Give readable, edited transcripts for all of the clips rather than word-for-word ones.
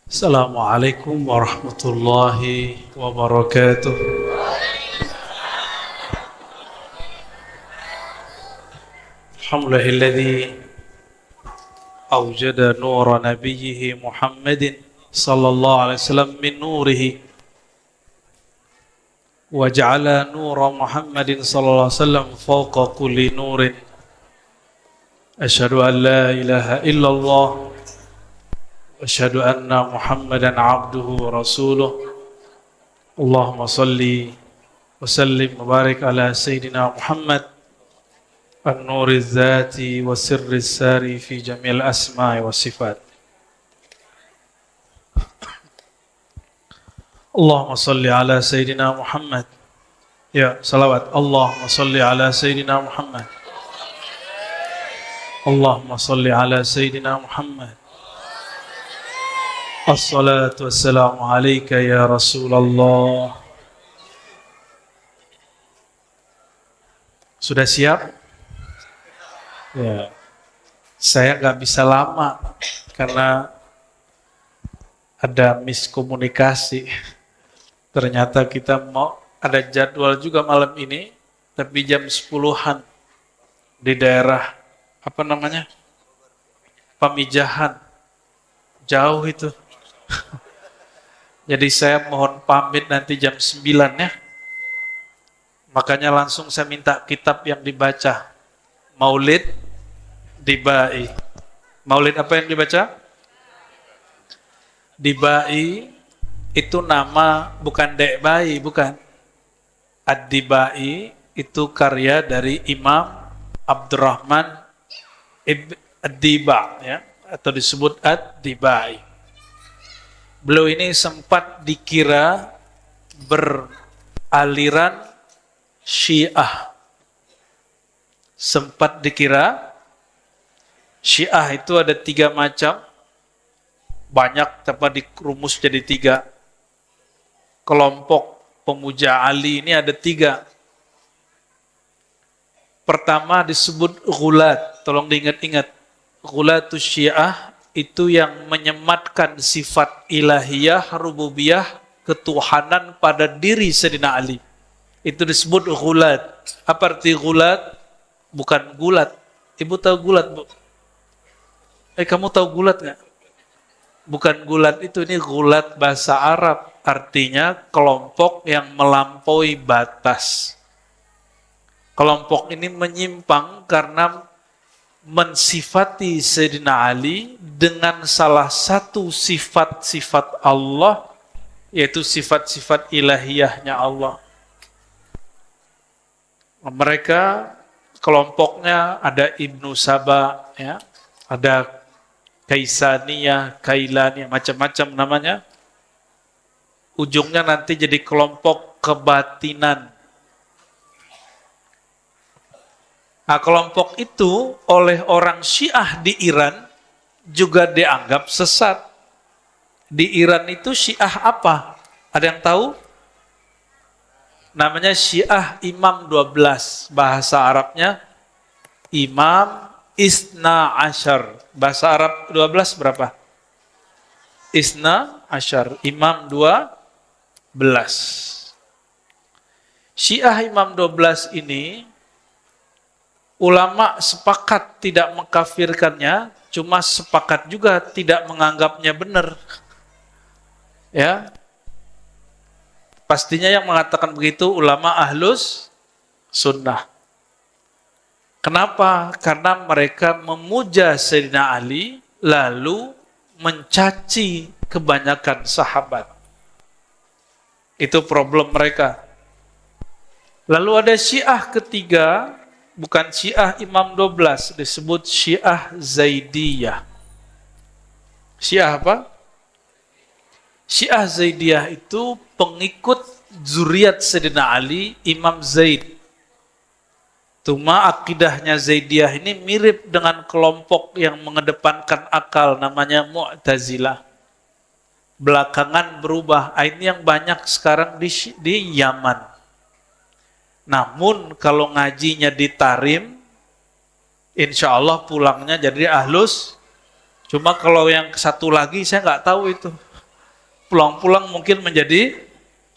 Assalamualaikum warahmatullahi wabarakatuh. Alhamdulillahilladzi awjada nura nabiyhi Muhammadin sallallahu alaihi wasallam min nurihi wa ja'ala nura Muhammadin sallallahu alaihi wasallam fawqa kulli nurin. Asyhadu an la ilaha illallah Asyhadu anna Muhammadan abduhu wa rasuluh. Allahumma salli wa sallim wa barik ala Sayyidina Muhammad an-nuri dzati wa sirri sari fi jamil asma'i wa sifat. Allahumma salli ala Sayyidina Muhammad. Ya, salawat. Allahumma salli ala Sayyidina Muhammad. Allahumma salli ala Sayyidina Muhammad. Assalatu wassalamu alaika ya Rasulullah. Sudah siap? Ya. Saya nggak bisa lama karena ada miskomunikasi. Ternyata kita mau ada jadwal juga malam ini, tapi jam 10-an di daerah apa namanya? Pamijahan. Jauh itu. Jadi saya mohon pamit nanti jam 9 ya. Makanya langsung saya minta kitab yang dibaca. Maulid Dibai. Maulid apa yang dibaca? Dibai itu nama bukan Debai, bukan. Ad-Dibai itu karya dari Imam Abdurrahman Ad-Diba ya, atau disebut Ad-Dibai. Beliau ini sempat dikira beraliran Syiah. Sempat dikira Syiah itu ada 3 macam. Banyak tapi dirumus jadi 3. Kelompok pemuja Ali ini ada 3. Pertama disebut Ghulat. Tolong diingat-ingat. Ghulatus Syiah itu yang menyematkan sifat ilahiyah, rububiyah, ketuhanan pada diri Sayyidina Ali. Itu disebut ghulat. Apa arti ghulat? Bukan gulat. Ibu tahu gulat, Bu? Kamu tahu gulat nggak? Bukan gulat itu, ini ghulat bahasa Arab. Artinya kelompok yang melampaui batas. Kelompok ini menyimpang karena mensifati Sayyidina Ali dengan salah satu sifat-sifat Allah, yaitu sifat-sifat ilahiyahnya Allah. Mereka kelompoknya ada Ibnu Saba, ya, ada Kaisaniyah, Kailaniyah, macam-macam namanya. Ujungnya nanti jadi kelompok kebatinan. Nah, kelompok itu oleh orang Syiah di Iran juga dianggap sesat. Di Iran itu Syiah apa? Ada yang tahu? Namanya Syiah Imam 12. Bahasa Arabnya Imam Isna Ashar. Bahasa Arab 12 berapa? Isna Ashar. Imam 12. Syiah Imam 12 ini ulama sepakat tidak mengkafirkannya, cuma sepakat juga tidak menganggapnya benar. Ya. Pastinya yang mengatakan begitu ulama ahlus sunnah. Kenapa? Karena mereka memuja Sayyidina Ali lalu mencaci kebanyakan sahabat. Itu problem mereka. Lalu ada Syiah ketiga, bukan Syiah Imam 12, disebut Syiah Zaidiyah. Syiah apa? Syiah Zaidiyah itu pengikut zuriat Sayyidina Ali, Imam Zaid. Cuma akidahnya Zaidiyah ini mirip dengan kelompok yang mengedepankan akal, namanya Mu'tazilah. Belakangan berubah. Ini yang banyak sekarang di Yaman. Namun kalau ngajinya di Tarim, insya Allah pulangnya jadi ahlus. Cuma kalau yang satu lagi saya nggak tahu itu. pulang-pulang mungkin menjadi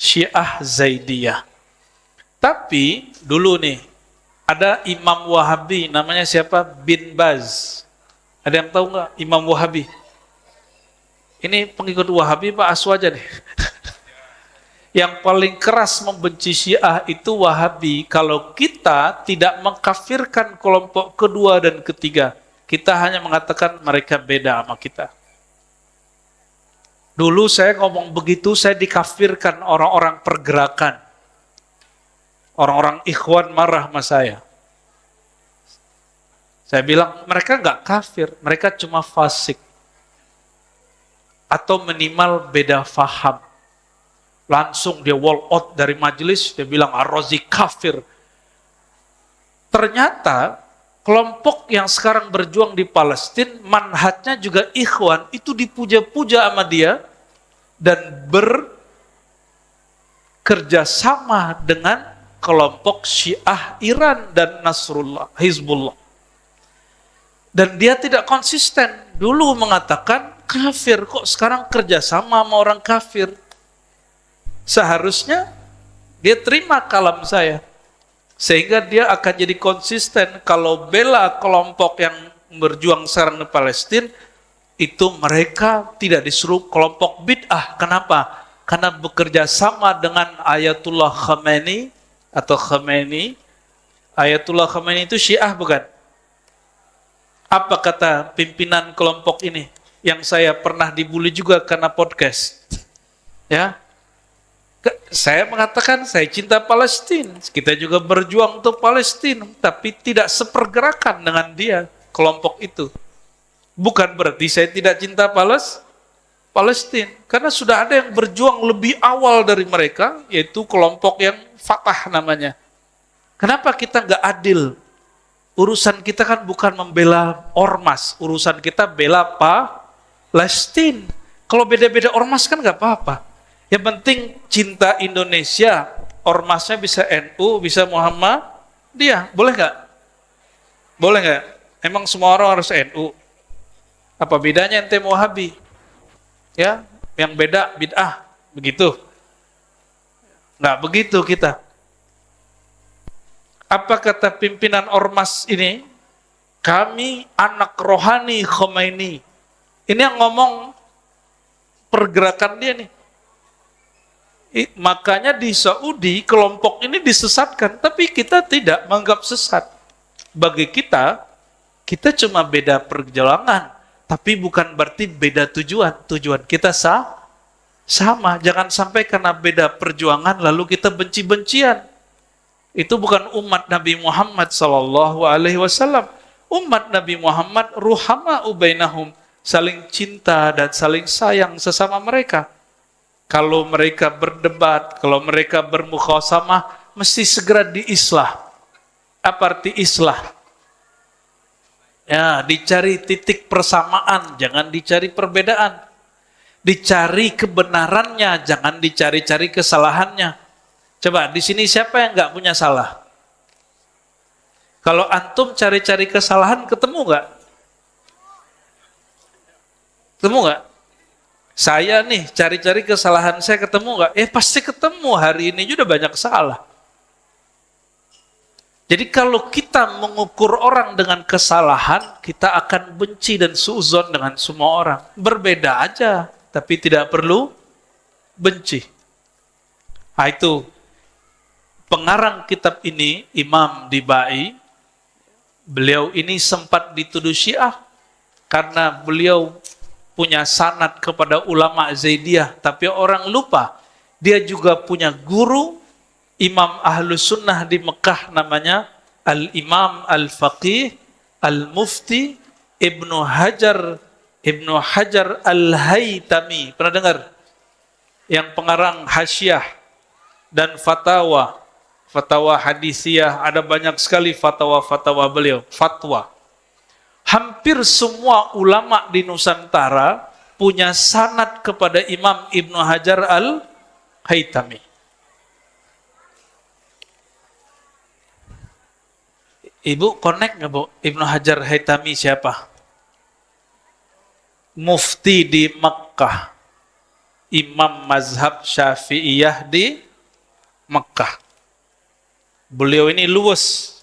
Syiah Zaidiyah. Tapi dulu nih, ada Imam Wahabi, namanya siapa? Bin Baz. Ada yang tahu nggak Imam Wahabi? Ini pengikut Wahabi Pak Aswaja nih. Yang paling keras membenci Syiah itu Wahabi. Kalau kita tidak mengkafirkan kelompok kedua dan ketiga, kita hanya mengatakan mereka beda sama kita. Dulu saya ngomong begitu, saya dikafirkan orang-orang pergerakan. Orang-orang ikhwan marah sama saya. Saya bilang, mereka nggak kafir, mereka cuma fasik. Atau minimal beda faham. Langsung dia wall out dari majelis, dia bilang, Ar-Razi kafir. Ternyata, kelompok yang sekarang berjuang di Palestina, manhajnya juga ikhwan, itu dipuja-puja sama dia, dan bekerja sama dengan kelompok Syiah Iran dan Nasrullah, Hizbullah. Dan dia tidak konsisten. Dulu mengatakan kafir, kok sekarang kerjasama sama orang kafir. Seharusnya dia terima kalam saya. Sehingga dia akan jadi konsisten. Kalau bela kelompok yang berjuang sekarang di Palestina, itu mereka tidak disuruh kelompok bid'ah. Kenapa? Karena bekerja sama dengan Ayatullah Khamenei, atau Khamenei. Ayatullah Khamenei itu Syiah bukan? Apa kata pimpinan kelompok ini? Yang saya pernah dibully juga karena podcast. Ya, saya mengatakan saya cinta Palestina. Kita juga berjuang untuk Palestina, tapi tidak sepergerakan dengan dia, kelompok itu. Bukan berarti saya tidak cinta Palestina, karena sudah ada yang berjuang lebih awal dari mereka, yaitu kelompok yang Fatah namanya. Kenapa kita nggak adil? Urusan kita kan bukan membela ormas, urusan kita bela Palestina. Kalau beda-beda ormas kan nggak apa-apa. Yang penting cinta Indonesia, ormasnya bisa NU, bisa Muhammadiyah, boleh nggak? Boleh nggak? Emang semua orang harus NU? Apa bedanya ente Wahabi? Ya, yang beda bid'ah, begitu? Nggak begitu kita. Apa kata pimpinan ormas ini? Kami anak rohani Khomeini. Ini yang ngomong pergerakan dia nih. Makanya di Saudi kelompok ini disesatkan, tapi kita tidak menganggap sesat. Bagi kita cuma beda perjalanan, tapi bukan berarti beda tujuan. Tujuan kita sama. Jangan sampai karena beda perjuangan lalu kita benci-bencian. Itu bukan umat Nabi Muhammad SAW. Umat Nabi Muhammad ruhama ubainahum, saling cinta dan saling sayang sesama mereka. Kalau mereka berdebat, kalau mereka bermukhasamah, mesti segera diislah. Apa arti islah? Ya, dicari titik persamaan, jangan dicari perbedaan. Dicari kebenarannya, jangan dicari-cari kesalahannya. Coba, di sini siapa yang nggak punya salah? Kalau antum cari-cari kesalahan, ketemu nggak? Ketemu nggak? Saya nih, cari-cari kesalahan saya ketemu nggak? Pasti ketemu, hari ini juga banyak salah. Jadi kalau kita mengukur orang dengan kesalahan, kita akan benci dan suudzon dengan semua orang. Berbeda aja, tapi tidak perlu benci. Nah itu, pengarang kitab ini, Imam Dibai, beliau ini sempat dituduh Syiah, karena beliau punya sanad kepada ulama Zaidiyah, tapi orang lupa, dia juga punya guru, Imam Ahlus Sunnah di Mekah, namanya Al-Imam Al-Faqih Al-Mufti Ibnu Hajar Al-Haytami. Pernah dengar? Yang pengarang Hasyiah dan Fatwa Hadisiyah, ada banyak sekali fatwa beliau, fatwa. Hampir semua ulama di Nusantara punya sanad kepada Imam Ibnu Hajar Al-Haytami. Ibu connect nggak Bu? Ibnu Hajar Haytami siapa? Mufti di Makkah imam mazhab Syafi'iyah di Mekah. Beliau ini luas,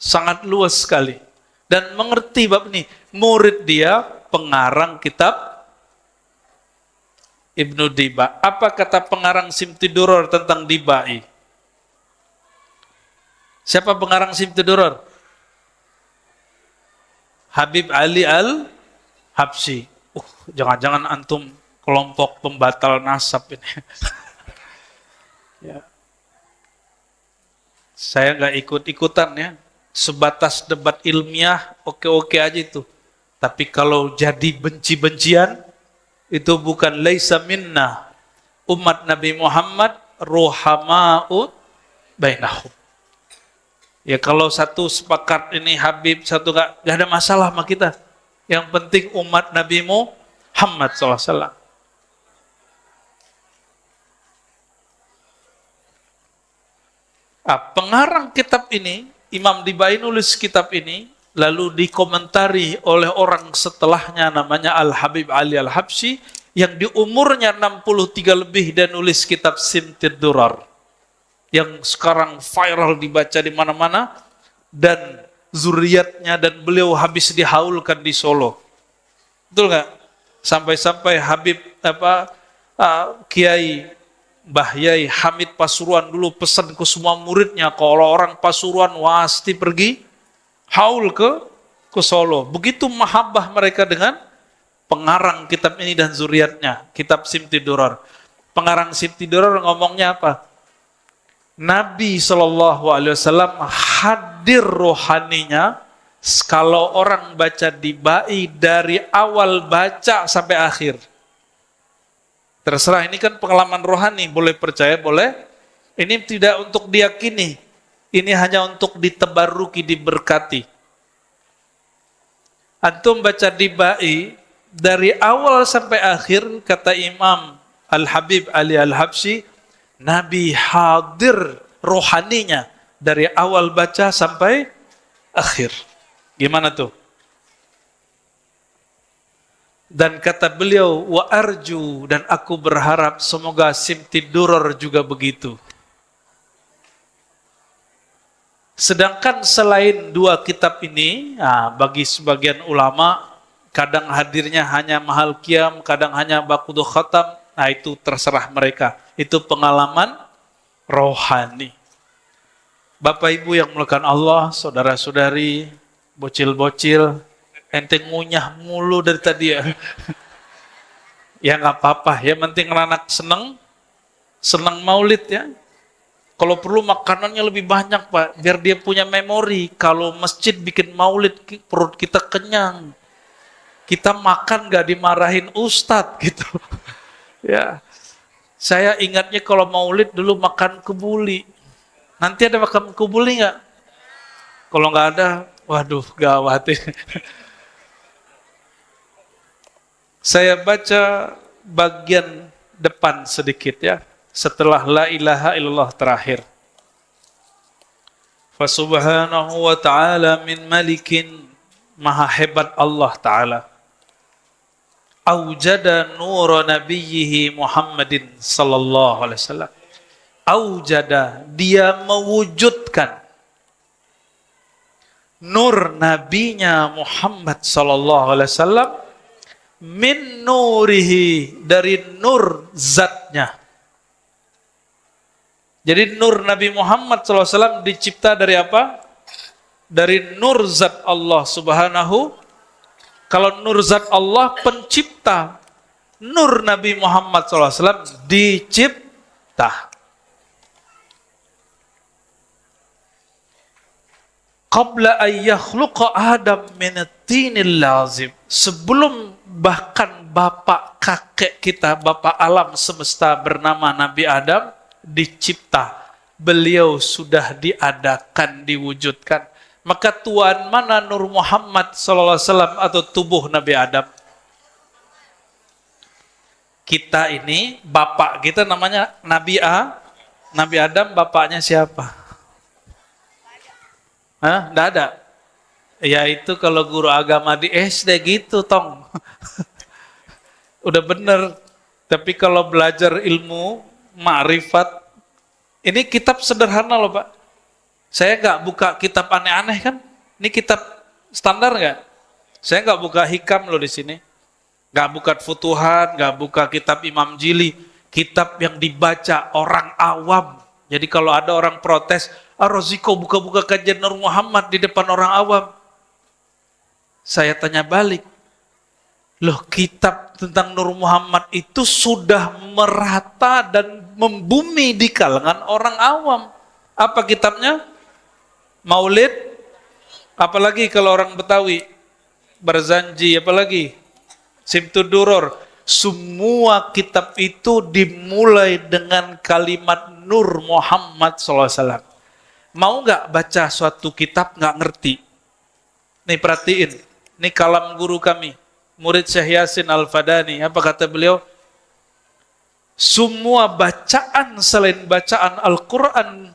sangat luas sekali, dan mengerti bab ini. Murid dia pengarang kitab Ibnu Diba. Apa kata pengarang Simtiduror tentang Dibai? Siapa pengarang Simtiduror? Habib Ali Al-Habsyi. Jangan-jangan antum kelompok pembatal nasab ini. Ya. Saya nggak ikut-ikutan ya. Sebatas debat ilmiah, oke-oke aja itu. Tapi kalau jadi benci-bencian, itu bukan laisa minna. Umat Nabi Muhammad ruhama'u bainahum. Ya kalau satu sepakat ini Habib, satu nggak ada masalah sama kita. Yang penting umat Nabi Muhammad SAW. Pengarang kitab ini, Imam Dibai nulis kitab ini, lalu dikomentari oleh orang setelahnya namanya Al-Habib Ali Al-Habsyi, yang di umurnya 63 lebih dan nulis kitab Simtid Durar, yang sekarang viral dibaca di mana-mana, dan zuriatnya dan beliau habis dihaulkan di Solo. Betul nggak? Sampai-sampai Habib Kiai Mbah Yai Hamid Pasuruan dulu pesan ke semua muridnya, kalau orang Pasuruan pasti pergi haul ke Solo. Begitu mahabbah mereka dengan pengarang kitab ini dan zuriatnya, kitab Simtid Durar. Pengarang Simtid Durar ngomongnya apa? Nabi SAW hadir rohaninya kalau orang baca Dibai dari awal baca sampai akhir. Terserah, ini kan pengalaman rohani, boleh percaya, boleh. Ini tidak untuk diyakini, ini hanya untuk ditebaruki, diberkati. Antum baca Dibai dari awal sampai akhir, kata Imam Al-Habib Ali Al-Habsyi, Nabi hadir rohaninya dari awal baca sampai akhir. Gimana tuh? Dan kata beliau, wa arju, dan aku berharap semoga Simtid Durar juga begitu. Sedangkan selain dua kitab ini, bagi sebagian ulama, kadang hadirnya hanya mahal qiyam, kadang hanya bakudu khatam, itu terserah mereka. Itu pengalaman rohani. Bapak Ibu yang mulakan Allah, saudara-saudari, bocil-bocil, ente ngunyah mulu dari tadi ya. Ya nggak apa-apa, ya penting anak senang maulid ya. Kalau perlu makanannya lebih banyak Pak, biar dia punya memori. Kalau masjid bikin maulid, perut kita kenyang. Kita makan nggak dimarahin ustadz gitu. Ya, saya ingatnya kalau maulid dulu makan kebuli. Nanti ada makan kebuli nggak? Kalau nggak ada, waduh gawat. Saya baca bagian depan sedikit ya, setelah la ilaha illallah terakhir. Fasubhanahu wa ta'ala min malikin, maha hebat Allah Ta'ala. Aujada nur nabiyhi Muhammadin sallallahu alaihi wasallam. Aujada, dia mewujudkan nur nabinya Muhammad sallallahu alaihi wasallam, min nurihi, dari nur zatnya. Jadi nur Nabi Muhammad SAW dicipta dari apa? Dari nur zat Allah subhanahu. Kalau nur zat Allah pencipta, nur Nabi Muhammad SAW dicipta. Qabla ayyakhluqa Adam min at-tinil lazim. Sebelum bahkan bapak kakek kita, bapak alam semesta bernama Nabi Adam dicipta, beliau sudah diadakan, diwujudkan. Maka tuan mana Nur Muhammad SAW atau tubuh Nabi Adam? Kita ini, bapak kita namanya Nabi Nabi Adam, bapaknya siapa? Nggak ada. Ya itu kalau guru agama di SD gitu tong. Udah bener. Tapi kalau belajar ilmu, ma'rifat, ini kitab sederhana loh Pak. Saya nggak buka kitab aneh-aneh kan? Ini kitab standar nggak? Saya nggak buka hikam loh di sini. Nggak buka Futuhat, nggak buka kitab Imam Jili. Kitab yang dibaca orang awam. Jadi kalau ada orang protes, Roziko buka-buka kajian Nur Muhammad di depan orang awam. Saya tanya balik. Loh, kitab tentang Nur Muhammad itu sudah merata dan membumi di kalangan orang awam. Apa kitabnya? Maulid. Apalagi kalau orang Betawi? Barzanji, apalagi? Simtud Duror. Semua kitab itu dimulai dengan kalimat Nur Muhammad SAW. Mau nggak baca suatu kitab nggak ngerti? Nih perhatiin, ini kalam guru kami, murid Syekh Yasin Al-Fadani. Apa kata beliau? Semua bacaan selain bacaan Al-Quran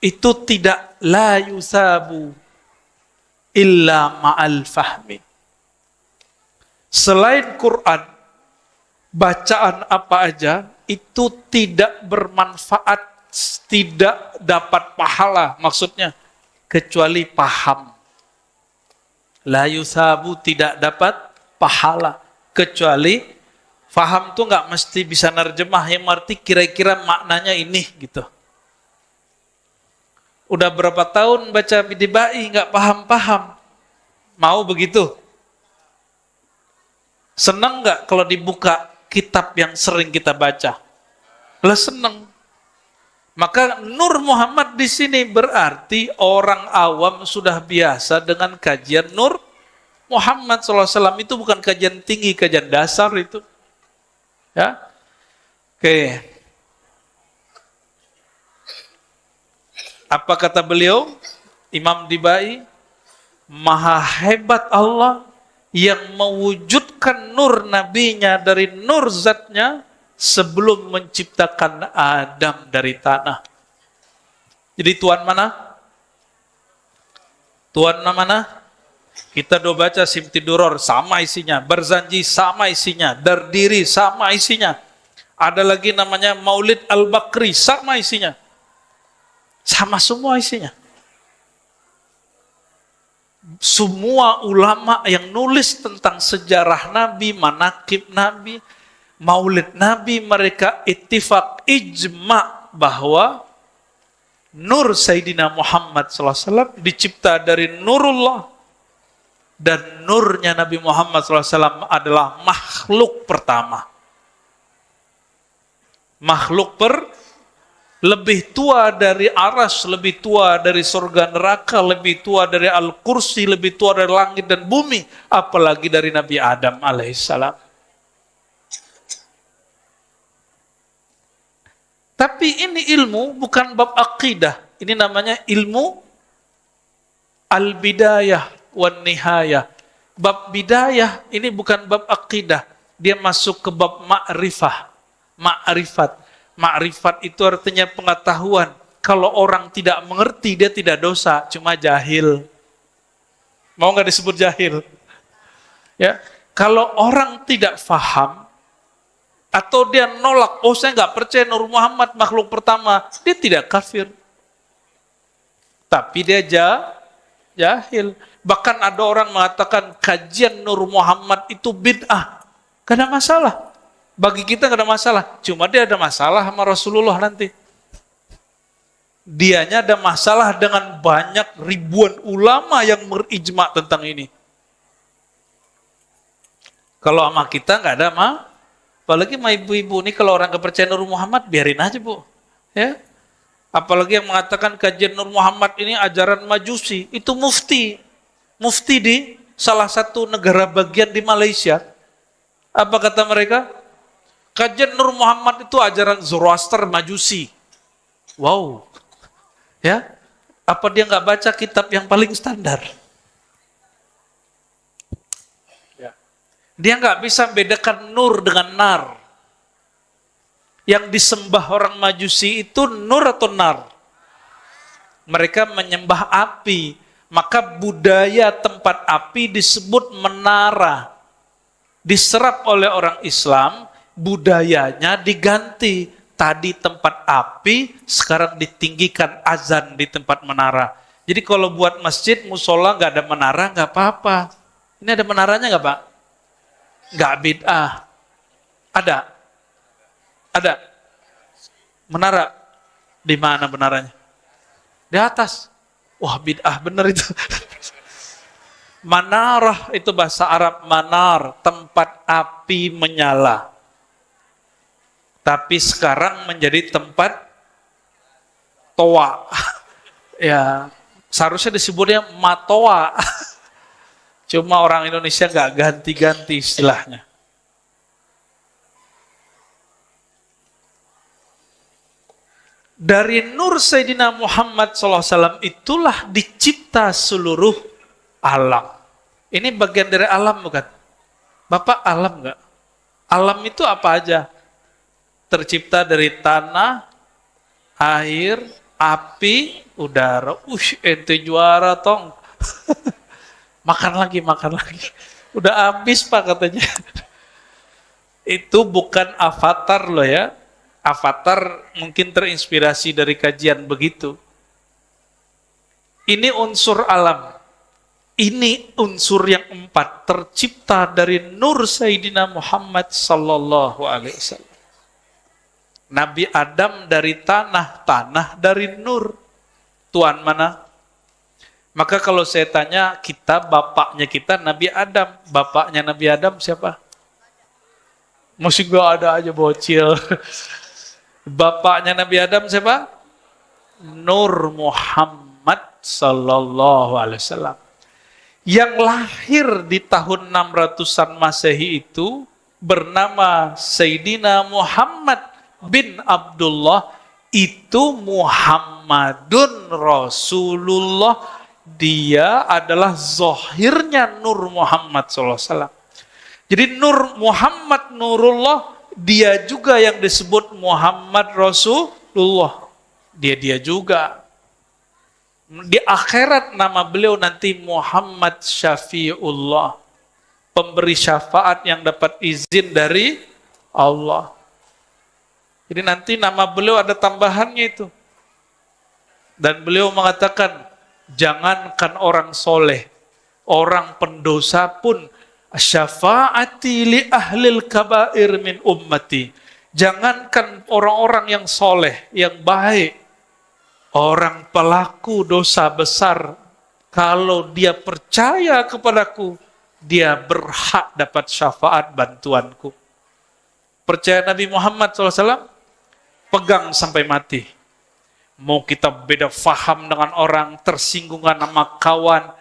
itu tidak la yusabu illa ma'al fahmi. Selain Quran, bacaan apa aja itu tidak bermanfaat, tidak dapat pahala, maksudnya kecuali paham. La yusabu, tidak dapat pahala kecuali paham. Tuh nggak mesti bisa nerjemah, yang arti kira-kira maknanya ini gitu. Udah berapa tahun baca Bid'ai nggak paham-paham, mau begitu? Senang nggak kalau dibuka kitab yang sering kita baca? Lah senang. Maka Nur Muhammad di sini berarti orang awam sudah biasa dengan kajian Nur Muhammad SAW. Itu bukan kajian tinggi, kajian dasar itu. Ya, oke. Apa kata beliau? Imam Dibai, maha hebat Allah yang mewujudkan nur nabinya dari nur zatnya sebelum menciptakan Adam dari tanah. Jadi Tuhan mana? Tuhan mana? Kita udah baca Simtud Duror, sama isinya. Barzanji sama isinya. Dardiri sama isinya. Ada lagi namanya Maulid Al-Bakri, sama isinya. Sama semua isinya. Semua ulama yang nulis tentang sejarah Nabi, manaqib Nabi, Maulid Nabi, mereka ittifaq ijma bahwa nur Sayyidina Muhammad SAW dicipta dari nurullah, dan nurnya Nabi Muhammad SAW adalah makhluk pertama. Makhluk lebih tua dari aras, lebih tua dari surga neraka, lebih tua dari Al-Kursi, lebih tua dari langit dan bumi, apalagi dari Nabi Adam alaihissalam. Tapi ini ilmu bukan bab akidah. Ini namanya ilmu al-bidayah wan nihayah. Bab bidayah ini bukan bab akidah. Dia masuk ke bab ma'rifah. Ma'rifat. Ma'rifat itu artinya pengetahuan. Kalau orang tidak mengerti, dia tidak dosa, cuma jahil. Mau nggak disebut jahil? Ya, kalau orang tidak faham, atau dia nolak, oh saya nggak percaya Nur Muhammad makhluk pertama, dia tidak kafir. Tapi dia jahil. Bahkan ada orang mengatakan kajian Nur Muhammad itu bid'ah. Gak ada masalah. Bagi kita gak ada masalah. Cuma dia ada masalah sama Rasulullah nanti. Dianya ada masalah dengan banyak ribuan ulama yang berijma tentang ini. Kalau sama kita gak ada apalagi sama ibu-ibu ini, kalau orang kepercayaan Nur Muhammad biarin aja Bu. Ya. Apalagi yang mengatakan kajian Nur Muhammad ini ajaran Majusi, itu mufti di salah satu negara bagian di Malaysia. Apa kata mereka? Kajian Nur Muhammad itu ajaran Zoroaster Majusi. Wow. Ya. Apa dia nggak baca kitab yang paling standar? Ya. Dia nggak bisa bedakan nur dengan nar. Yang disembah orang Majusi itu nur atau nar? Mereka menyembah api. Maka budaya tempat api disebut menara. Diserap oleh orang Islam, Budayanya diganti. Tadi tempat api, sekarang ditinggikan azan di tempat menara. Jadi kalau buat masjid, musola nggak ada menara, nggak apa-apa. Ini ada menaranya nggak Pak? Nggak bid'ah. Ada? Ada? Menara? Di mana menaranya? Di atas. Wah bid'ah bener itu. Manarah itu bahasa Arab, manar, tempat api menyala. Tapi sekarang menjadi tempat toa. Ya, seharusnya disebutnya matoa. Cuma orang Indonesia nggak ganti-ganti istilahnya. Dari nur Sayyidina Muhammad SAW itulah dicipta seluruh alam. Ini bagian dari alam bukan? Bapak alam nggak? Alam itu apa aja? Tercipta dari tanah, air, api, udara. Ente juara tong. Makan lagi. Udah habis Pak katanya. Itu bukan avatar loh ya. Avatar mungkin terinspirasi dari kajian begitu. Ini unsur alam. Ini unsur yang 4 tercipta dari nur Sayyidina Muhammad sallallahu alaihi wasallam. Nabi Adam dari tanah, tanah dari nur. Tuan mana? Maka kalau saya tanya, bapaknya kita Nabi Adam. Bapaknya Nabi Adam siapa? Masih gak ada aja bocil. Bapaknya Nabi Adam siapa? Nur Muhammad sallallahu alaihi wasallam. Yang lahir di tahun 600-an Masehi itu bernama Sayyidina Muhammad bin Abdullah, itu Muhammadun Rasulullah. Dia adalah zahirnya Nur Muhammad SAW. Jadi Nur Muhammad Nurullah, dia juga yang disebut Muhammad Rasulullah. Dia juga. Di akhirat nama beliau nanti Muhammad Syafi'ullah. Pemberi syafaat yang dapat izin dari Allah. Jadi nanti nama beliau ada tambahannya itu. Dan beliau mengatakan, jangankan orang soleh, orang pendosa pun, syafaati li ahlil kabair min ummati. Jangankan orang-orang yang soleh, yang baik, orang pelaku dosa besar, kalau dia percaya kepadaku, dia berhak dapat syafaat bantuanku. Percaya Nabi Muhammad SAW? Pegang sampai mati. Mau kita beda faham dengan orang, tersinggungan sama kawan,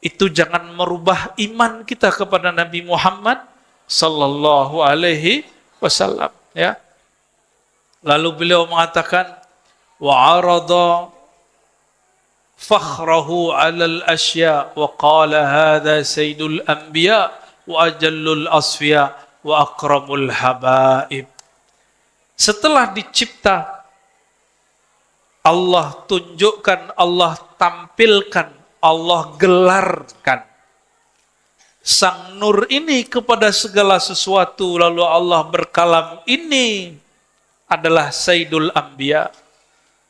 itu jangan merubah iman kita kepada Nabi Muhammad sallallahu alaihi wasallam, ya. Lalu beliau mengatakan, wa arada fakhrahu 'alal asya wa qala hadza sayyidul anbiya wa ajallul asfiya wa akramul habaib. Setelah dicipta, Allah tunjukkan, Allah tampilkan, Allah gelarkan Sang Nur ini kepada segala sesuatu. Lalu Allah berkalam, ini adalah Sayyidul Anbiya,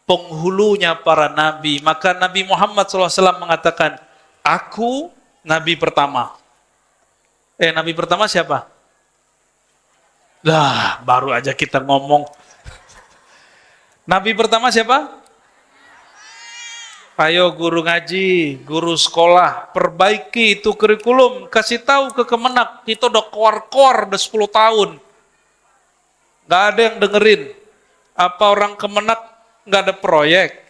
penghulunya para nabi. Maka Nabi Muhammad SAW mengatakan, aku nabi pertama. Nabi pertama siapa? Lah, baru aja kita ngomong. Nabi pertama siapa? Ayo guru ngaji, guru sekolah, perbaiki itu kurikulum, kasih tahu ke Kemenak, itu udah keluar-keluar udah 10 tahun. Gak ada yang dengerin. Apa orang Kemenak gak ada proyek?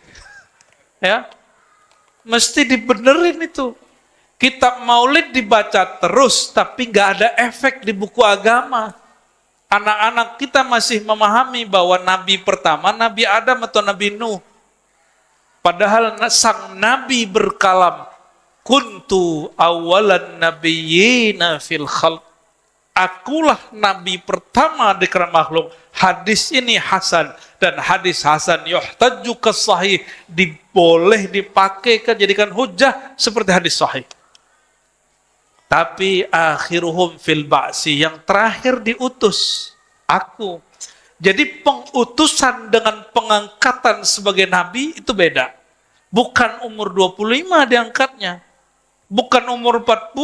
Ya, mesti dibenerin itu. Kitab Maulid dibaca terus, tapi gak ada efek di buku agama. Anak-anak kita masih memahami bahwa Nabi pertama Nabi Adam atau Nabi Nuh. Padahal sang Nabi berkalam, kuntu awalan nabiyyina fil khalq. Akulah Nabi pertama di kalangan makhluk. Hadis ini hasan, dan hadis hasan yuhtaju ke sahih, boleh dipakai jadikan hujah seperti hadis sahih. Tapi akhiruhum fil ba'si, yang terakhir diutus. Aku. Jadi pengutusan dengan pengangkatan sebagai nabi itu beda. Bukan umur 25 diangkatnya. Bukan umur 40,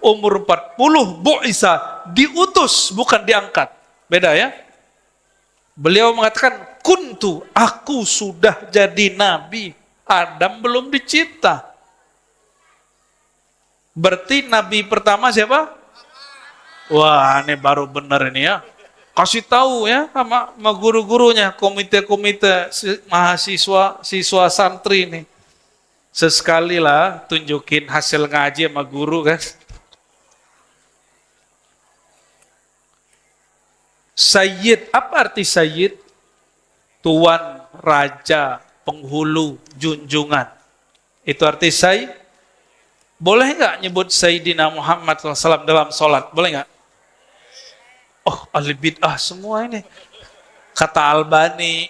umur 40 bu'isa, diutus, bukan diangkat. Beda ya? Beliau mengatakan, kuntu, aku sudah jadi nabi. Adam belum dicipta. Berarti nabi pertama siapa? Wah, ini baru benar ini ya. Kasih tahu ya sama guru-gurunya, komite-komite mahasiswa, siswa santri ini. Sesekali lah tunjukin hasil ngaji sama guru kan. Sayyid, apa arti sayyid? Tuan, raja, penghulu, junjungan. Itu arti sayyid. Boleh nggak nyebut Sayyidina Muhammad SAW dalam sholat? Boleh nggak? Oh, ahli bid'ah semua ini. Kata Albani,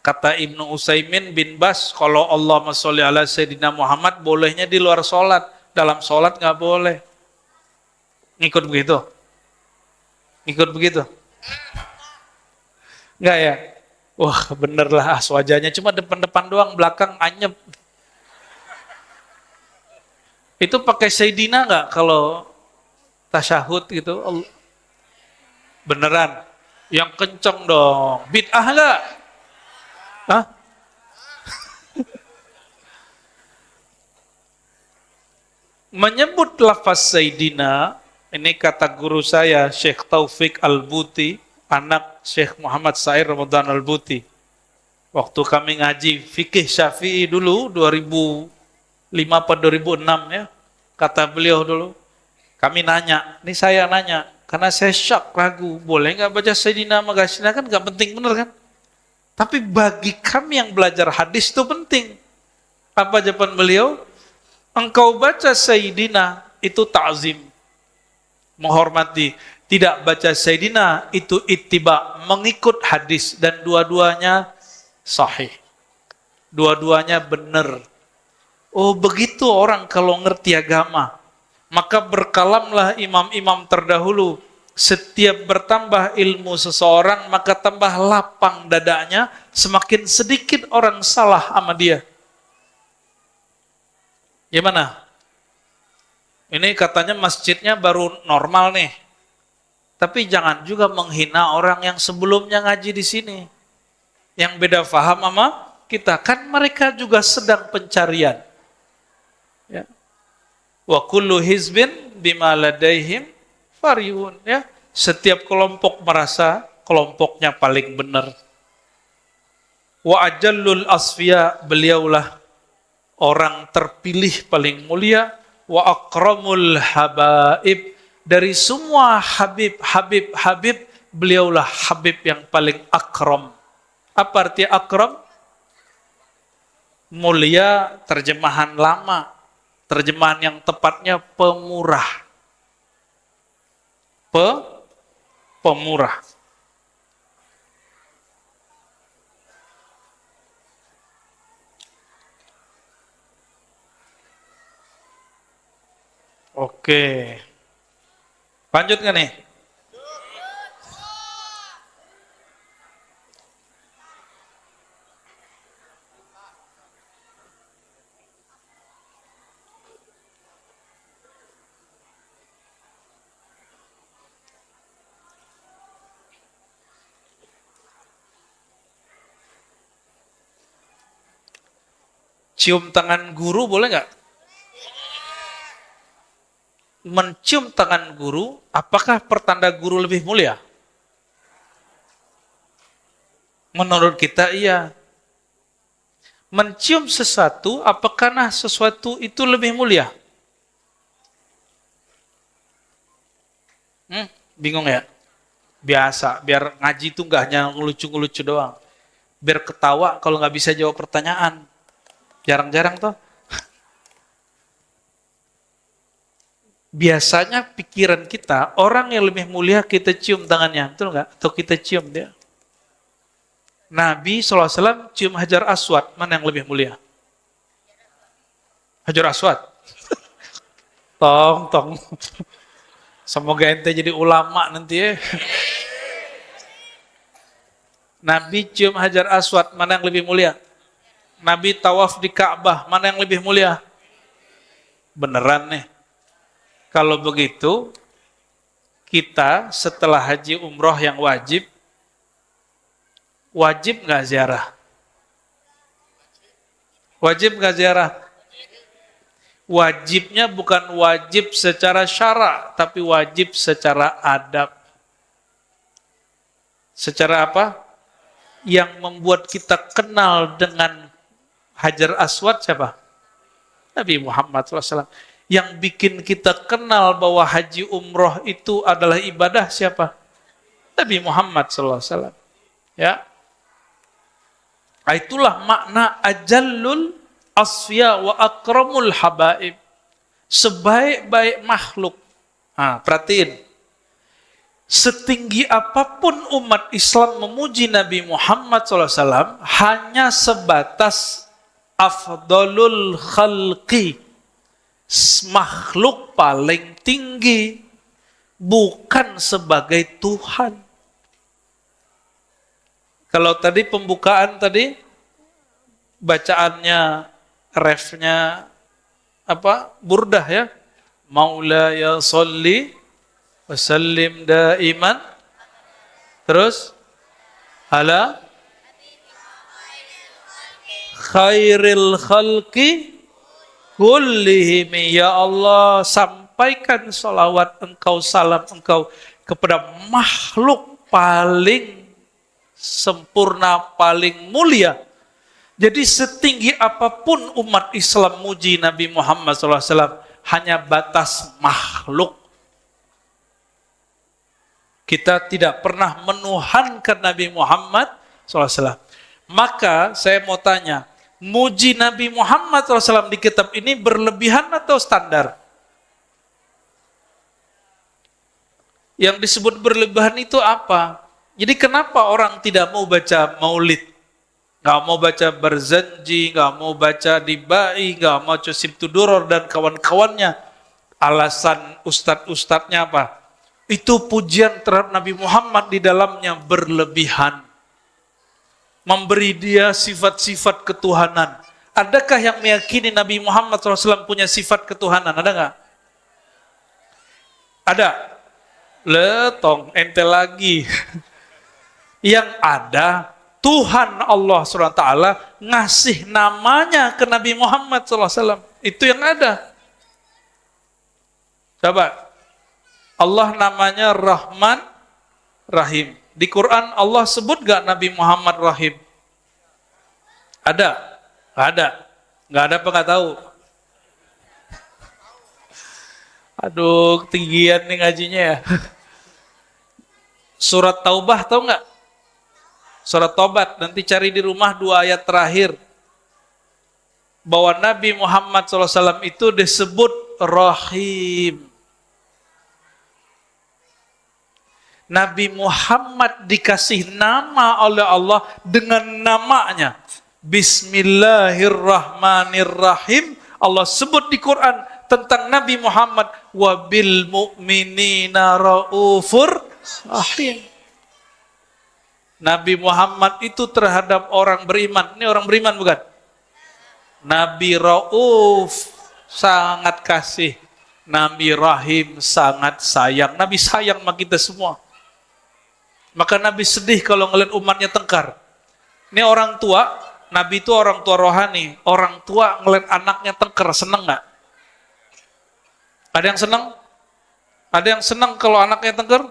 kata Ibnu Utsaimin bin Bas, kalau Allahumma sholli ala Sayyidina Muhammad, bolehnya di luar sholat. Dalam sholat nggak boleh. Ngikut begitu? Ngikut begitu? Nggak ya? Wah, bener lah, wajahnya cuma depan-depan doang, belakang anyep. Itu pakai Sayyidina nggak kalau tasyahud gitu? Beneran? Yang kenceng dong. Bid'ah nggak? Hah? Menyebut lafaz Sayyidina, ini kata guru saya, Syekh Taufik Al-Buti, anak Syekh Muhammad Sair Ramadan Al-Buti. Waktu kami ngaji fikih Syafi'i dulu, 2005 atau 2006 ya, kata beliau dulu, kami nanya, ini saya nanya, karena saya shock, ragu, boleh nggak baca Sayyidina Magasina, kan nggak penting bener kan? Tapi bagi kami yang belajar hadis itu penting. Apa jawaban beliau? Engkau baca Sayyidina itu ta'zim, menghormati. Tidak baca Sayyidina itu ittiba, mengikut hadis, dan dua-duanya sahih. Dua-duanya benar. Oh, begitu orang kalau ngerti agama. Maka berkalamlah imam-imam terdahulu. Setiap bertambah ilmu seseorang, maka tambah lapang dadanya, semakin sedikit orang salah sama dia. Gimana? Ini katanya masjidnya baru normal nih. Tapi jangan juga menghina orang yang sebelumnya ngaji di sini. Yang beda faham sama kita. Kan mereka juga sedang pencarian. Ya. Wa kullu hizbin bima ladaihim farihun. Ya. Setiap kelompok merasa kelompoknya paling benar. Wa ajallul asfiya, beliaulah orang terpilih paling mulia. Wa akramul habaib, dari semua habib, beliaulah habib yang paling akram. Apa arti akram? Mulia, terjemahan lama. Terjemahan yang tepatnya pemurah. Pemurah. Oke. Lanjut nggak nih? Cium tangan guru boleh nggak? Mencium tangan guru, apakah pertanda guru lebih mulia? Menurut kita iya. Mencium sesuatu, apakah sesuatu itu lebih mulia? Bingung ya? Biasa, biar ngaji itu nggak hanya ngelucu-ngelucu doang. Biar ketawa kalau nggak bisa jawab pertanyaan. Jarang-jarang toh. Biasanya pikiran kita, orang yang lebih mulia kita cium tangannya, betul nggak? Atau kita cium dia. Nabi SAW cium Hajar Aswad, mana yang lebih mulia? Hajar Aswad. Tong. Semoga ente jadi ulama nanti ya. Nabi cium Hajar Aswad, mana yang lebih mulia? Nabi tawaf di Ka'bah, mana yang lebih mulia? Beneran nih. Kalau begitu, kita setelah haji umroh yang wajib nggak ziarah? Wajib nggak ziarah? Wajibnya bukan wajib secara syara, tapi wajib secara adab. Secara apa? Yang membuat kita kenal dengan Hajar Aswad siapa? Nabi Muhammad SAW. Yang bikin kita kenal bahwa haji umroh itu adalah ibadah siapa? Nabi Muhammad SAW. Ya. Itulah makna ajallul asfiya wa akramul habaib. Sebaik-baik makhluk. Nah, perhatiin. Setinggi apapun umat Islam memuji Nabi Muhammad SAW, hanya sebatas afdalul khalqi. Makhluk paling tinggi. Bukan sebagai Tuhan. Kalau tadi pembukaan tadi, bacaannya, refnya, burdah ya. Maulaya salli wasallim daiman. Terus, ala khairil khalqi kullihim. Ya Allah, sampaikan salawat engkau, salam engkau kepada makhluk paling sempurna, paling mulia. Jadi setinggi apapun umat Islam muji Nabi Muhammad SAW, hanya batas makhluk. Kita tidak pernah menuhankan Nabi Muhammad SAW. Maka saya mau tanya, muji Nabi Muhammad SAW di kitab ini berlebihan atau standar? Yang disebut berlebihan itu apa? Jadi kenapa orang tidak mau baca maulid? Nggak mau baca Barzanji, nggak mau baca Dibai, nggak mau baca Simtuduror dan kawan-kawannya. Alasan ustadz-ustadznya apa? Itu pujian terhadap Nabi Muhammad di dalamnya berlebihan. Memberi dia sifat-sifat ketuhanan. Adakah yang meyakini Nabi Muhammad SAW punya sifat ketuhanan? Ada nggak? Ada. Letong, ente lagi. Yang ada, Tuhan Allah SWT ngasih namanya ke Nabi Muhammad SAW. Itu yang ada. Coba. Allah namanya Rahman, Rahim. Di Quran Allah sebut gak Nabi Muhammad Rahim? Ada? Gak ada? Gak ada apa gak tahu? Aduh, ketinggian nih ngajinya ya. Surat Taubah tahu nggak? Surat Taubat, nanti cari di rumah 2 ayat terakhir. Bahwa Nabi Muhammad SAW itu disebut Rahim. Nabi Muhammad dikasih nama oleh Allah dengan namanya. Bismillahirrahmanirrahim. Allah sebut di Quran tentang Nabi Muhammad. Wabil mu'minina ra'ufur rahim. Nabi Muhammad itu terhadap orang beriman. Ini orang beriman bukan? Nabi Rauf, sangat kasih. Nabi Rahim, sangat sayang. Nabi sayang sama kita semua. Maka Nabi sedih kalau ngeliat umatnya tengkar. Ini orang tua, Nabi itu orang tua rohani. Orang tua ngeliat anaknya tengkar, seneng gak? Ada yang seneng? Ada yang seneng kalau anaknya tengkar?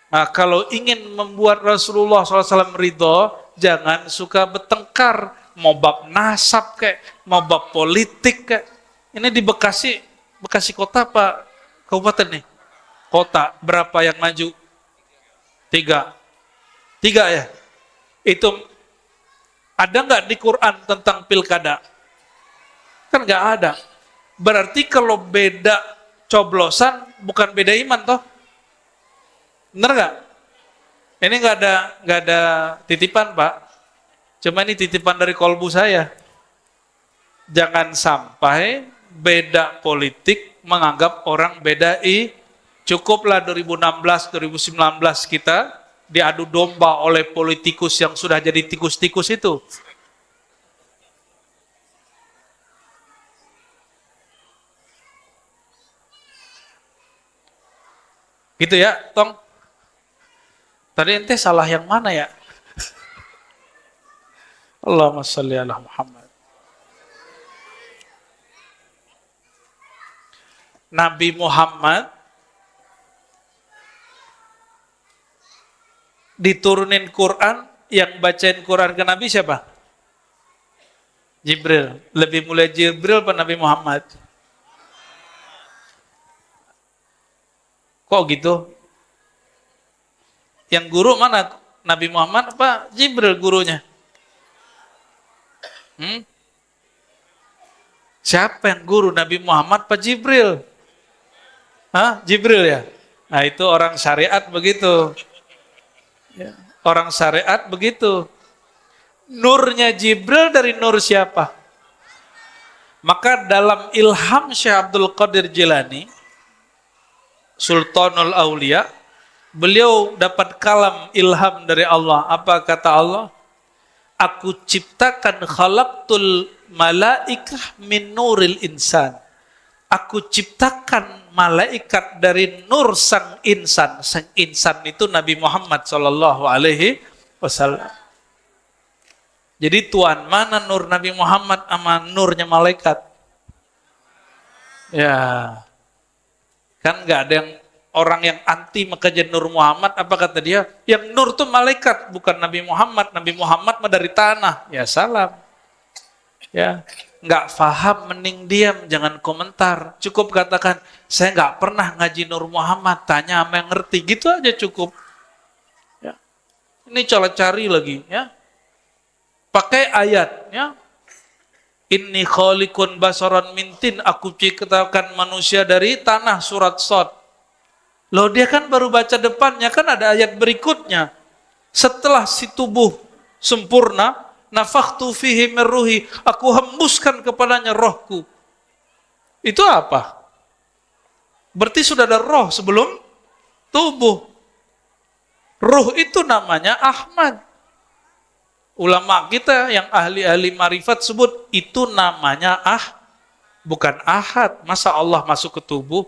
Nah, kalau ingin membuat Rasulullah SAW ridho, jangan suka bertengkar, mau bab nasab kayak, mau bab politik kayak. Ini di Bekasi kota apa kabupaten nih? Kota, berapa yang maju? 3 ya? Itu ada nggak di Quran tentang pilkada? Kan nggak ada. Berarti kalau beda coblosan, bukan beda iman toh? Bener nggak? Ini nggak ada titipan Pak. Cuma ini titipan dari kolbu saya. Jangan sampai beda politik menganggap orang beda. Cukuplah 2016, 2019 kita diadu domba oleh politikus yang sudah jadi tikus-tikus itu. Gitu ya, Tong. Tadi ente salah yang mana ya? Allahumma sholli ala Muhammad. Nabi Muhammad diturunin Quran, yang bacain Quran ke Nabi siapa? Jibril. Lebih mulia Jibril apa Nabi Muhammad? Kok gitu? Yang guru mana? Nabi Muhammad apa Jibril gurunya? Siapa yang guru? Nabi Muhammad apa Jibril? Hah? Jibril ya? Nah itu orang syariat begitu. Ya. Orang syariat begitu. Nurnya Jibril dari nur siapa? Maka dalam ilham Syekh Abdul Qadir Jilani, Sultanul Aulia, beliau dapat kalam ilham dari Allah. Apa kata Allah? Aku ciptakan khalaqtul malaikah min nuril insan. Aku ciptakan malaikat dari nur sang insan. Sang insan itu Nabi Muhammad sallallahu alaihi wasallam. Jadi tuan, mana nur Nabi Muhammad sama nurnya malaikat? Ya. Kan enggak ada yang orang yang anti makajian Nur Muhammad, apa kata dia? Yang nur itu malaikat, bukan Nabi Muhammad. Nabi Muhammad mah dari tanah. Ya salam. Ya, nggak paham mending diam, jangan komentar. Cukup katakan, saya nggak pernah ngaji Nur Muhammad, tanya sama yang ngerti. Gitu aja cukup. Ya. Ini cara cari lagi, ya. Pakai ayat, ya. Inni khaliqun basaran mintin, aku ciptakan manusia dari tanah, surat Shad. Loh dia kan baru baca depannya, kan ada ayat berikutnya. Setelah si tubuh sempurna, nafakhtu fihi min ruhi, aku hembuskan kepadanya rohku. Itu apa? Berarti sudah ada roh sebelum tubuh. Ruh itu namanya Ahmad. Ulama kita yang ahli-ahli marifat sebut itu namanya bukan Ahad. Masa Allah masuk ke tubuh?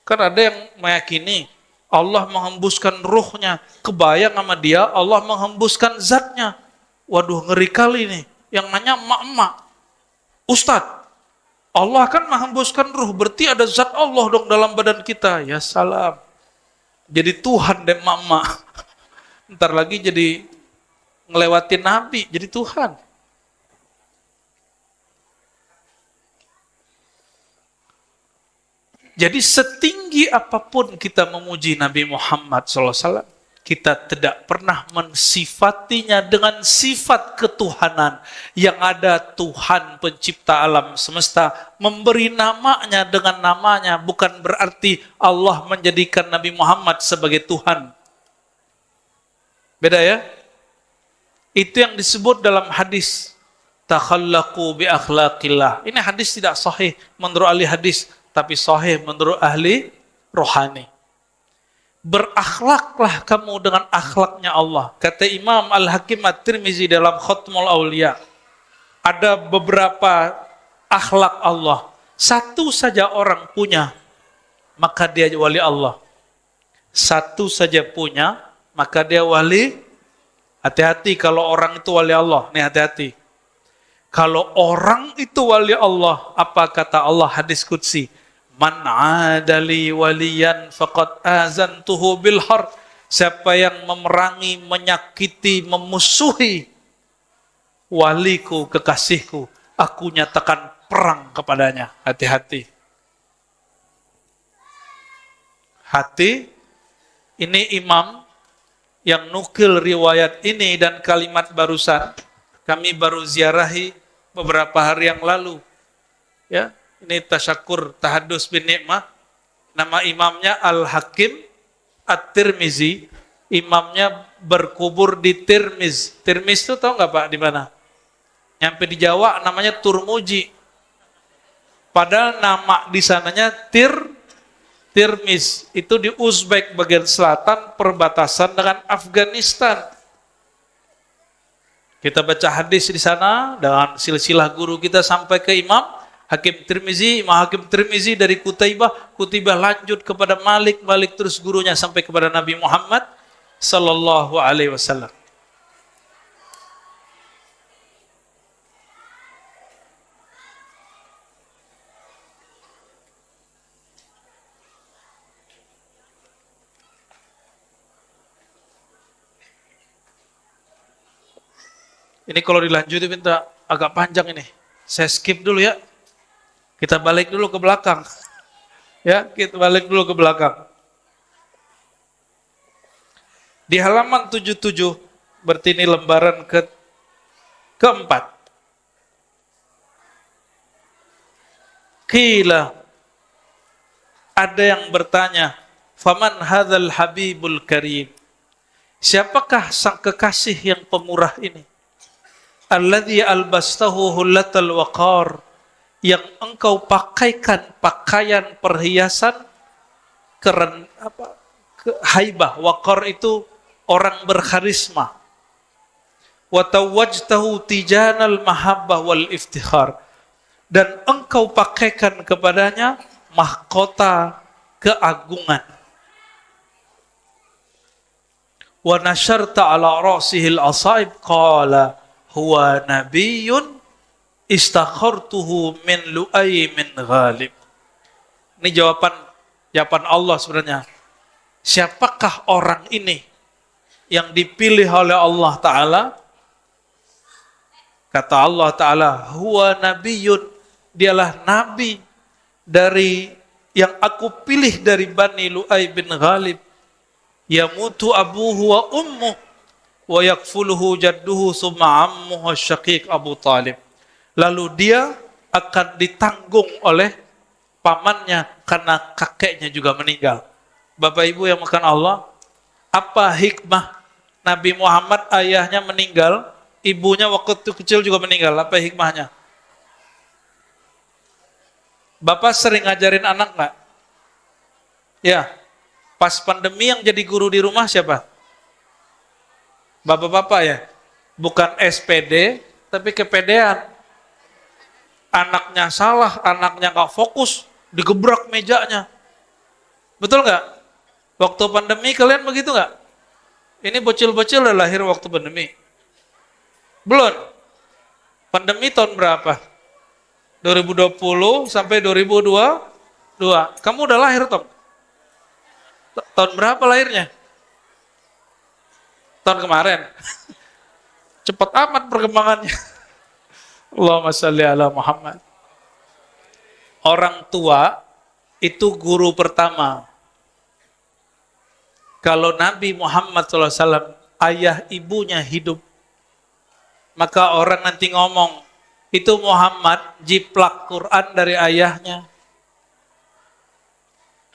Kan ada yang meyakini Allah menghembuskan ruhnya. Kebayang sama dia Allah menghembuskan zatnya. Waduh ngeri kali nih. Yang nanya emak-emak. Ustadz, Allah kan menghembuskan ruh. Berarti ada zat Allah dong dalam badan kita. Ya salam. Jadi Tuhan deh emak-emak. Ntar lagi jadi ngelewatin Nabi. Jadi Tuhan. Jadi setinggi apapun kita memuji Nabi Muhammad SAW, kita tidak pernah mensifatinya dengan sifat ketuhanan. Yang ada Tuhan pencipta alam semesta, memberi namanya dengan namanya, bukan berarti Allah menjadikan Nabi Muhammad sebagai Tuhan. Beda ya? Itu yang disebut dalam hadis, takhallaqu bi akhlaqillah. Ini hadis tidak sahih menurut ahli hadis, tapi sahih menurut ahli rohani. Berakhlaklah kamu dengan akhlaknya Allah. Kata Imam Al-Hakim At-Tirmizi dalam Khatmul Aulia, ada beberapa akhlak Allah. Satu saja orang punya, maka dia wali Allah. Satu saja punya, maka dia wali. Hati-hati kalau orang itu wali Allah. Nih hati-hati. Kalau orang itu wali Allah, apa kata Allah hadis qudsi? Man adali waliyan faqad azantuhu bil harb. Siapa yang memerangi, menyakiti, memusuhi waliku, kekasihku, aku nyatakan perang kepadanya. Hati-hati. Hati, ini imam yang nukil riwayat ini dan kalimat barusan, kami baru ziarahi beberapa hari yang lalu. Ya. Ini tasyakur tahadus bin ni'mah. Nama imamnya Al-Hakim At-Tirmizi. Imamnya berkubur di Tirmiz. Tirmiz itu tahu nggak Pak di mana? Nyampe di Jawa namanya Turmuji. Padahal nama di sananya Tirmiz itu di Uzbek bagian selatan, perbatasan dengan Afghanistan. Kita baca hadis di sana dengan silsilah guru kita sampai ke Imam Hakim Tirmizi, Imam Hakim Tirmizi dari Kutaibah, Kutaibah lanjut kepada Malik, Malik terus gurunya sampai kepada Nabi Muhammad sallallahu alaihi wasallam. Ini kalau dilanjutin minta agak panjang ini. Saya skip dulu ya. Kita balik dulu ke belakang. Ya, kita balik dulu ke belakang. Di halaman 77, berarti ini lembaran keempat. Qila, ada yang bertanya, faman hadzal habibul karim? Siapakah sang kekasih yang pemurah ini? Alladzi albastahu hullatal waqar, yang engkau pakaikan pakaian perhiasan haibah. Waqar itu orang berkarisma. Wa tawajtahu tijanal mahabbah wal iftikhar, dan engkau pakaikan kepadanya mahkota keagungan. Wa nasyarta ala rasihil asaib, qala huwa nabiyyun istakhartuhu min Lu'ay min Ghalib. Ini jawaban Allah sebenarnya. Siapakah orang ini yang dipilih oleh Allah Ta'ala? Kata Allah Ta'ala, huwa nabiyyun, dialah nabi dari yang aku pilih dari Bani Lu'ay bin Ghalib. Yamutu abuhu wa ummuh wa yakfuluhu jadduhu summa ammuhu syaqiq Abu Talib. Lalu dia akan ditanggung oleh pamannya karena kakeknya juga meninggal. Bapak Ibu yang makan Allah, apa hikmah Nabi Muhammad ayahnya meninggal, ibunya waktu itu kecil juga meninggal? Apa hikmahnya? Bapak sering ngajarin anak nggak? Ya, pas pandemi yang jadi guru di rumah siapa? Bapak-bapak ya? Bukan SPD, tapi kepedean. Anaknya salah, anaknya nggak fokus, digebrak mejanya. Betul nggak? Waktu pandemi kalian begitu nggak? Ini bocil-bocil udah lahir waktu pandemi. Belum? Pandemi tahun berapa? 2020 sampai 2022. Kamu udah lahir, Tom? Tahun berapa lahirnya? Tahun kemarin. Cepat amat perkembangannya. Allahumma shalli ala Muhammad. Orang tua itu guru pertama. Kalau Nabi Muhammad SAW, ayah ibunya hidup, maka orang nanti ngomong, itu Muhammad jiplak Quran dari ayahnya,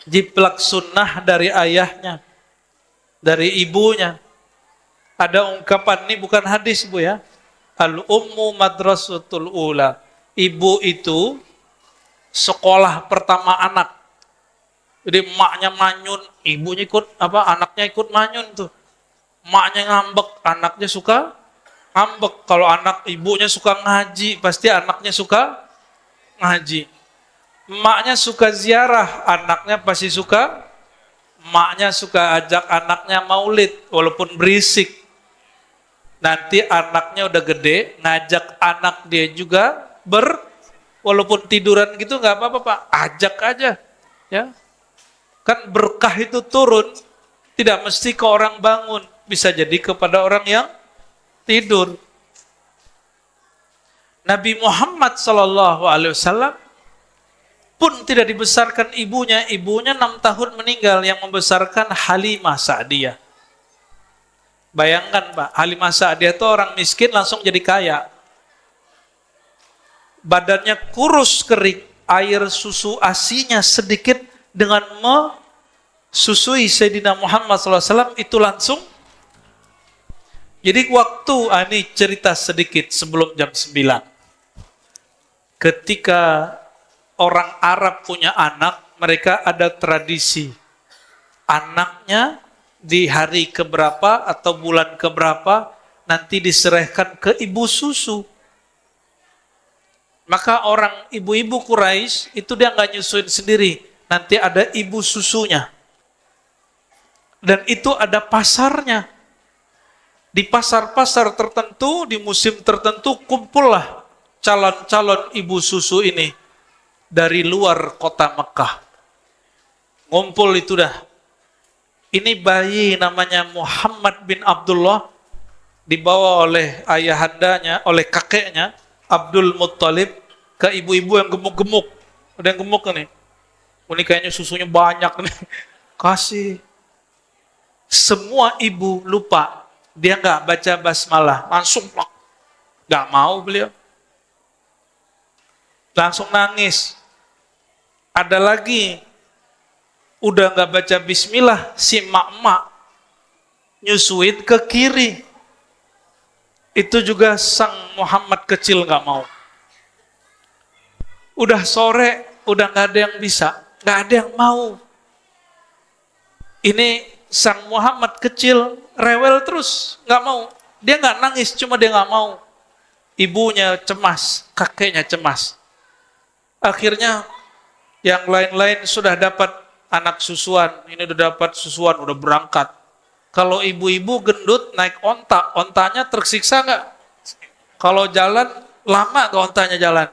jiplak sunnah dari ayahnya, dari ibunya. Ada ungkapan, ini bukan hadis Bu ya, al-ummu madrasatul ula. Ibu itu sekolah pertama anak. Jadi emaknya manyun, ibunya ikut anaknya ikut manyun tuh. Emaknya ngambek, anaknya suka ngambek. Kalau ibunya suka ngaji, pasti anaknya suka ngaji. Emaknya suka ziarah, anaknya pasti suka. Emaknya suka ajak anaknya maulid, walaupun berisik. Nanti anaknya udah gede, ngajak anak dia juga walaupun tiduran gitu nggak apa-apa Pak, ajak aja, ya. Kan berkah itu turun, tidak mesti ke orang bangun, bisa jadi kepada orang yang tidur. Nabi Muhammad SAW pun tidak dibesarkan ibunya 6 tahun meninggal, yang membesarkan Halimah Sa'diyah. Bayangkan Pak, Halimah Sa'diyah itu orang miskin langsung jadi kaya. Badannya kurus kering, air susu asinya sedikit, dengan mesusui Sayyidina Muhammad SAW itu langsung. Jadi waktu, ini cerita sedikit sebelum jam 9. Ketika orang Arab punya anak, mereka ada tradisi. Anaknya di hari keberapa atau bulan keberapa nanti diserahkan ke ibu susu. Maka orang ibu-ibu Quraisy itu dia nggak nyusuin sendiri, nanti ada ibu susunya. Dan itu ada pasarnya. Di pasar-pasar tertentu, di musim tertentu, kumpullah calon-calon ibu susu ini dari luar kota Mekah. Ngumpul itu dah. Ini bayi namanya Muhammad bin Abdullah, dibawa oleh ayahandanya, oleh kakeknya, Abdul Muttalib, ke ibu-ibu yang gemuk-gemuk. Ada yang gemuk nih. Ini kayaknya susunya banyak nih. Kasih. Semua ibu lupa. Dia nggak baca basmalah. Langsung plak. Nggak mau beliau. Langsung nangis. Ada lagi. Udah nggak baca bismillah. Si mak-mak nyusuin ke kiri. Itu juga sang Muhammad kecil nggak mau. Udah sore, udah nggak ada yang bisa, nggak ada yang mau. Ini sang Muhammad kecil rewel terus, nggak mau. Dia nggak nangis, cuma dia nggak mau. Ibunya cemas, kakeknya cemas. Akhirnya yang lain-lain sudah dapat anak susuan. Ini udah dapat susuan, udah berangkat. Kalau ibu-ibu gendut naik onta, ontanya tersiksa nggak? Kalau jalan, lama ke ontanya jalan?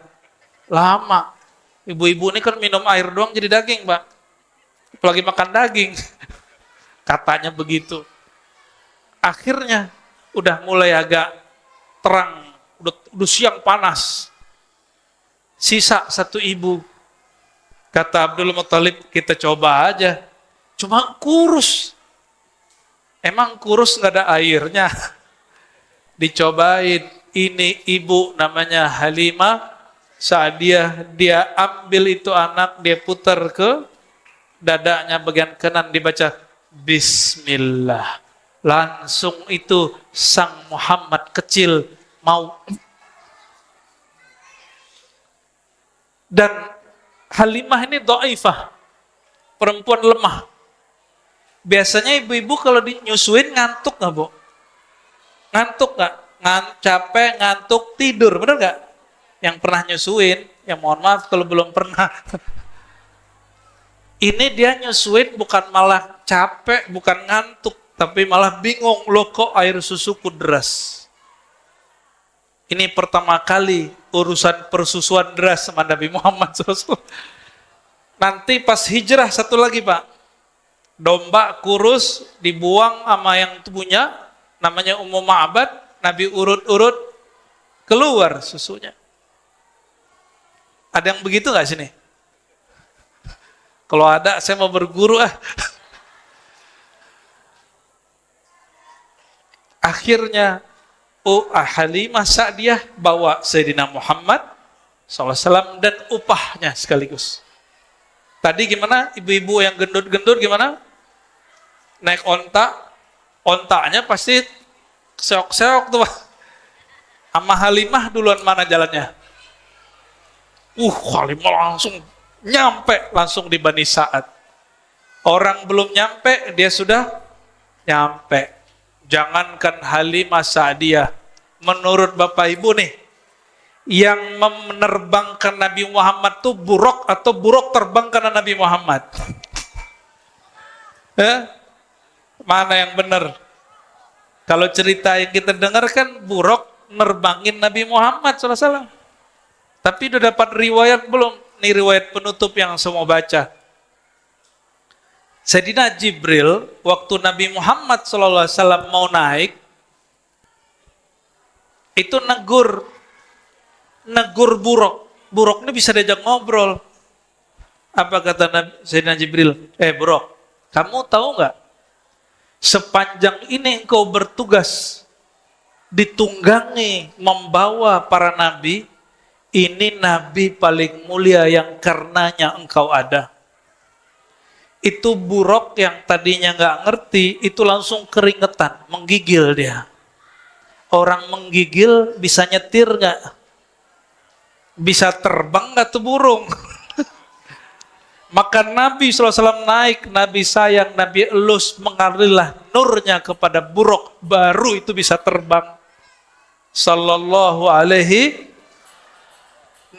Lama. Ibu-ibu ini kan minum air doang jadi daging, Pak. Apalagi makan daging. Katanya begitu. Akhirnya, udah mulai agak terang, udah siang panas. Sisa satu ibu. Kata Abdul Muttalib, kita coba aja. Cuma kurus. Emang kurus nggak ada airnya? Dicobain. Ini ibu namanya Halimah Sa'diyah. Dia ambil itu anak, dia putar ke dadanya bagian kanan, dibaca Bismillah. Langsung itu sang Muhammad kecil mau. Dan Halimah ini dhaifah, perempuan lemah. Biasanya ibu-ibu kalau dinyusuin ngantuk nggak, Bu? Ngantuk nggak? Capek, ngantuk, tidur, bener nggak? Yang pernah nyusuin, ya mohon maaf kalau belum pernah. Ini dia nyusuin bukan malah capek, bukan ngantuk, tapi malah bingung, loh kok air susuku deras. Ini pertama kali urusan persusuan deras sama Nabi Muhammad SAW. Nanti pas hijrah satu lagi, Pak. Domba kurus dibuang sama yang punya, namanya Ummu Ma'bad, Nabi urut-urut keluar susunya. Ada yang begitu nggak sini? Kalau ada, saya mau berguru ah. Akhirnya, Halimah Sa'diyah bawa Sayyidina Muhammad SAW dan upahnya sekaligus. Tadi gimana? Ibu-ibu yang gendut-gendut gimana? Naik onta, ontanya pasti seok-seok tuh. Sama Halimah duluan mana jalannya? Halimah langsung nyampe, langsung di Bani Sa'ad. Orang belum nyampe, dia sudah nyampe. Jangankan Halimah Sa'diyah, menurut Bapak Ibu nih, yang menerbangkan Nabi Muhammad tuh buruk atau buruk terbang karena Nabi Muhammad? Mana yang benar? Kalau cerita yang kita dengar kan buruk nerbangin Nabi Muhammad SAW. Tapi udah dapat riwayat belum? Ini riwayat penutup yang semua baca. Sayyidina Jibril, waktu Nabi Muhammad SAW mau naik, itu negur buruk. Buruk ini bisa diajak ngobrol. Apa kata Sayyidina Jibril? Buruk, kamu tahu nggak? Sepanjang ini engkau bertugas ditunggangi membawa para nabi, ini nabi paling mulia yang karenanya engkau ada. Itu buruk yang tadinya nggak ngerti, itu langsung keringetan, menggigil dia. Orang menggigil bisa nyetir nggak? Bisa terbang nggak tuh burung? Maka Nabi SAW naik, Nabi sayang, Nabi elus, mengalirlah nurnya kepada buruk, baru itu bisa terbang. Sallallahu alaihi.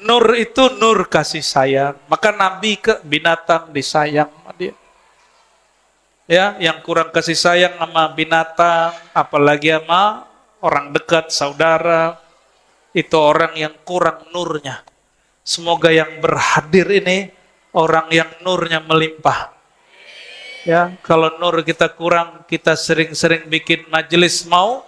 Nur itu nur kasih sayang. Maka Nabi ke binatang disayang sama dia. Ya, yang kurang kasih sayang sama binatang, apalagi sama orang dekat, saudara, itu orang yang kurang nurnya. Semoga yang berhadir ini orang yang nurnya melimpah. Ya, kalau nur kita kurang, kita sering-sering bikin majelis mau,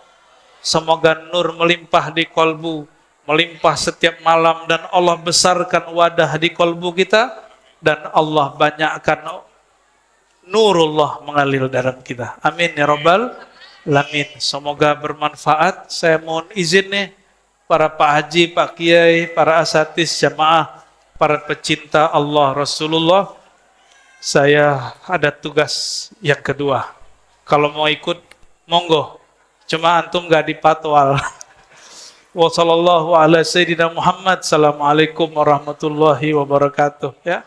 semoga nur melimpah di kolbu, melimpah setiap malam, dan Allah besarkan wadah di kolbu kita, dan Allah banyakkan nurullah mengalir dalam kita. Amin ya rabbal alamin. Semoga bermanfaat. Saya mohon izin nih, para Pak Haji, Pak Kiai, para asatidz jamaah, para pecinta Allah Rasulullah, saya ada tugas yang kedua. Kalau mau ikut, monggo. Cuma antum gak dipatwal. Wassalamualaikum warahmatullahi wabarakatuh. Ya.